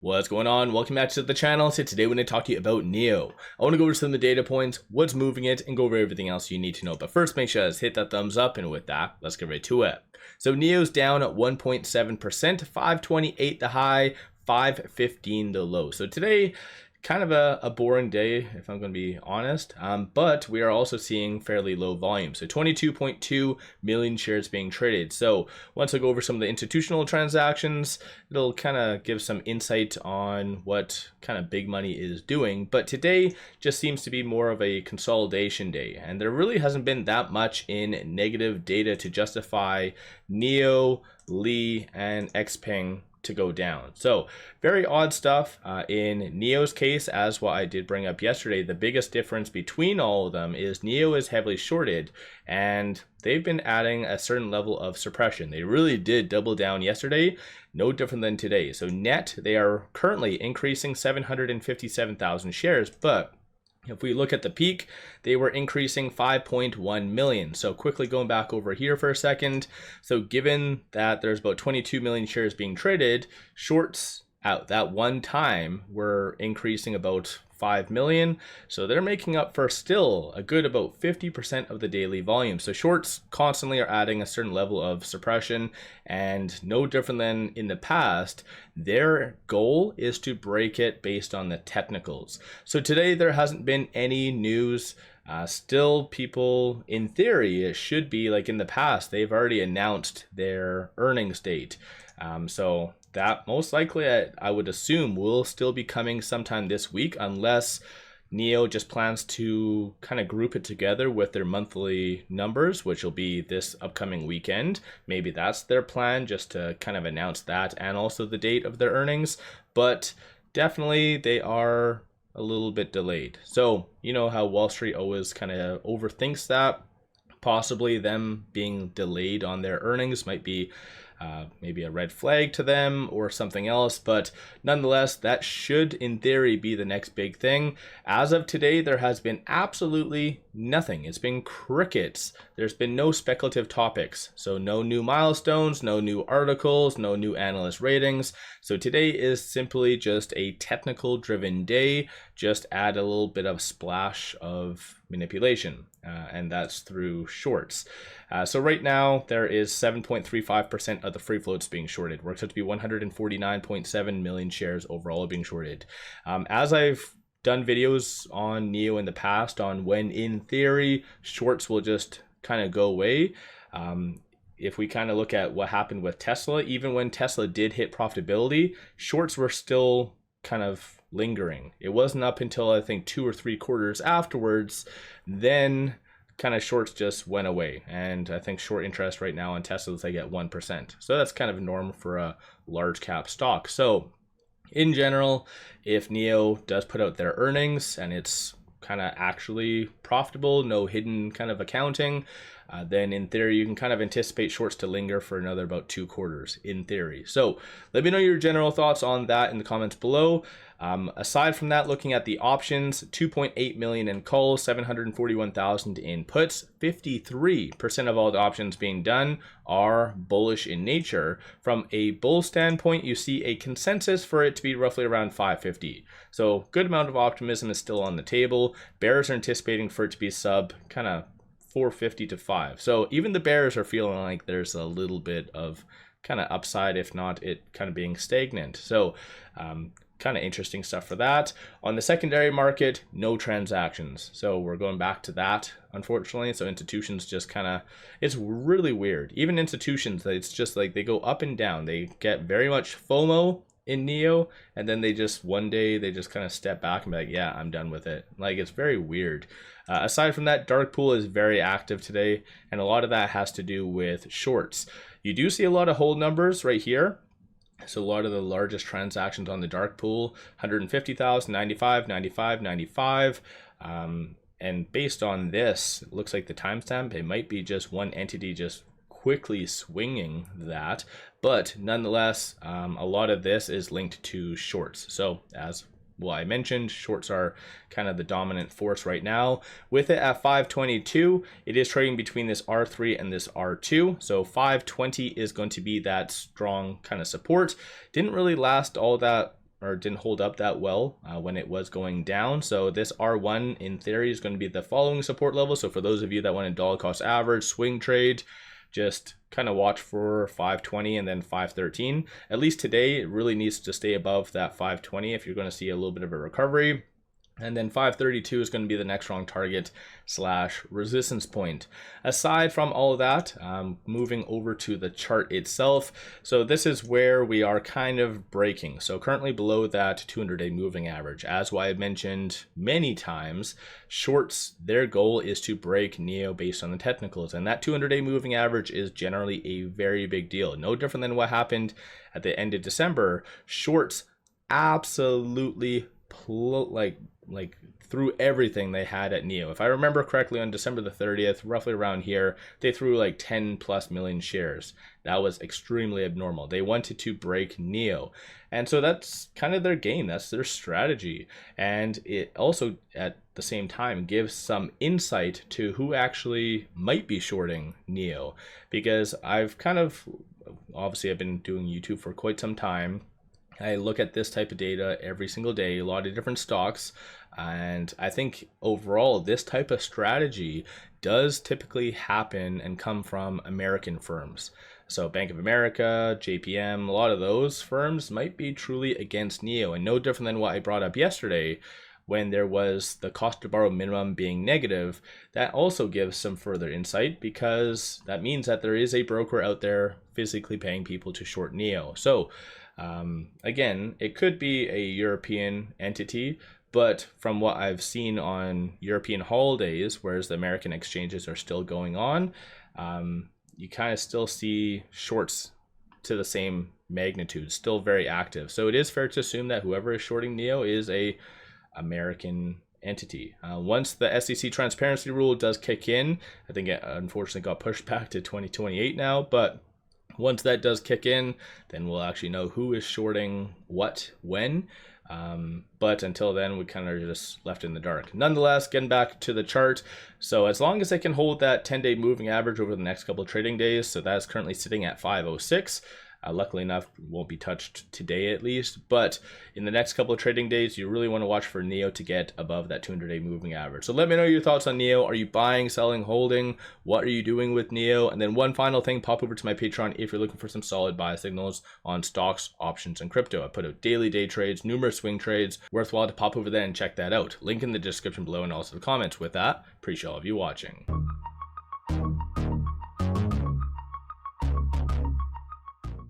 What's going on? Welcome back to the channel. So today we're going to talk to you about NIO. I want to go over some of the data points, what's moving it, and go over everything else you need to know. But first, make sure to hit that thumbs up, and with that, let's get right to it. So NIO's down at 1.7%, 528 the high, 515 the low. So today, kind of a boring day, if I'm going to be honest, but we are also seeing fairly low volume. So 22.2 million shares being traded. So once I go over some of the institutional transactions, it'll kind of give some insight on what kind of big money is doing. But today just seems to be more of a consolidation day, and there really hasn't been that much in negative data to justify NIO, Lee, and XPeng to go down. So very odd stuff in NIO's case. As what I did bring up yesterday, the biggest difference between all of them is NIO is heavily shorted, and they've been adding a certain level of suppression. They really did double down yesterday, no different than today. So net, they are currently increasing 757,000 shares, but if we look at the peak, they were increasing 5.1 million. So quickly going back over here for a second. So given that there's about 22 million shares being traded, shorts at that one time were increasing about 5 million. So they're making up for still a good about 50% of the daily volume. So shorts constantly are adding a certain level of suppression, and no different than in the past, their goal is to break it based on the technicals. So today there hasn't been any news. Still, people in theory, it should be like in the past, they've already announced their earnings date. So that most likely I would assume will still be coming sometime this week, unless NIO just plans to kind of group it together with their monthly numbers, which will be this upcoming weekend. Maybe that's their plan, just to kind of announce that and also the date of their earnings. But definitely they are a little bit delayed. So you know how Wall Street always kind of overthinks that. Possibly them being delayed on their earnings might be maybe a red flag to them or something else, but nonetheless, that should in theory be the next big thing. As of today, there has been absolutely nothing. It's been crickets. There's been no speculative topics, so no new milestones, no new articles, no new analyst ratings. So today is simply just a technical driven day. Just add a little bit of splash of manipulation, and that's through shorts. So right now there is 7.35% of the free floats being shorted. Works out to be 149.7 million shares overall being shorted. As I've done videos on NIO in the past on when in theory shorts will just kind of go away. If we kind of look at what happened with Tesla, even when Tesla did hit profitability, shorts were still kind of lingering. It wasn't up until I think 2 or 3 quarters afterwards, then kind of shorts just went away. And I think short interest right now on Tesla is like at 1%. So that's kind of normal for a large cap stock. So in general, if NIO does put out their earnings and it's kind of actually profitable, no hidden kind of accounting, then in theory you can kind of anticipate shorts to linger for another about 2 quarters in theory. So let me know your general thoughts on that in the comments below. Aside from that, looking at the options, 2.8 million in calls, 741,000 in puts, 53% of all the options being done are bullish in nature. From a bull standpoint, you see a consensus for it to be roughly around 550. So good amount of optimism is still on the table. Bears are anticipating for it to be sub kind of 450 to 5. So even the bears are feeling like there's a little bit of kind of upside, if not it kind of being stagnant. So kind of interesting stuff for that. On the secondary market, no transactions. So we're going back to that, unfortunately. So institutions just kind of, it's really weird. Even institutions, it's just like they go up and down. They get very much FOMO in NIO, and then they just one day they just kind of step back and be like, yeah, I'm done with it. Like, it's very weird. Aside from that, Darkpool is very active today, and a lot of that has to do with shorts. You do see a lot of hold numbers right here. So a lot of the largest transactions on the Darkpool, 150,000, 95, 95, 95. And based on this, it looks like the timestamp, it might be just one entity just quickly swinging that. But nonetheless, a lot of this is linked to shorts. So as well, I mentioned shorts are kind of the dominant force right now. With it at 522, it is trading between this R3 and this R2. So 520 is going to be that strong kind of support. Didn't really last all that or didn't hold up that well when it was going down. So this R1 in theory is going to be the following support level. So for those of you that want a dollar cost average swing trade, just kind of watch for 520 and then 513. At least today, it really needs to stay above that 520 if you're going to see a little bit of a recovery. And then 532 is going to be the next strong target / resistance point. Aside from all of that, moving over to the chart itself. So this is where we are kind of breaking. So currently below that 200-day moving average. As I mentioned many times, shorts, their goal is to break NIO based on the technicals. And that 200-day moving average is generally a very big deal. No different than what happened at the end of December. Shorts absolutely like threw everything they had at NIO. If I remember correctly, on December the 30th, roughly around here, they threw like 10+ million shares. That was extremely abnormal. They wanted to break NIO. And so that's kind of their game. That's their strategy. And it also, at the same time, gives some insight to who actually might be shorting NIO. Because I've obviously I've been doing YouTube for quite some time. I look at this type of data every single day, a lot of different stocks, and I think overall this type of strategy does typically happen and come from American firms. So Bank of America, JPM, a lot of those firms might be truly against NIO, and no different than what I brought up yesterday when there was the cost to borrow minimum being negative. That also gives some further insight, because that means that there is a broker out there physically paying people to short NIO. So again, it could be a European entity, but from what I've seen on European holidays, whereas the American exchanges are still going on, you kind of still see shorts to the same magnitude, still very active. So it is fair to assume that whoever is shorting NIO is a American entity. Once the SEC transparency rule does kick in, I think it unfortunately got pushed back to 2028 now, but once that does kick in, then we'll actually know who is shorting what, when. But until then, we kind of just left in the dark. Nonetheless, getting back to the chart. So as long as they can hold that 10-day moving average over the next couple of trading days, so that's currently sitting at 506. Luckily enough, won't be touched today at least, but in the next couple of trading days, you really want to watch for NIO to get above that 200-day moving average. So let me know your thoughts on NIO. Are you buying, selling, holding? What are you doing with NIO? And then one final thing, pop over to my Patreon if you're looking for some solid buy signals on stocks, options, and crypto. I put out daily day trades, numerous swing trades. Worthwhile to pop over there and check that out. Link in the description below and also the comments. With that, appreciate all of you watching.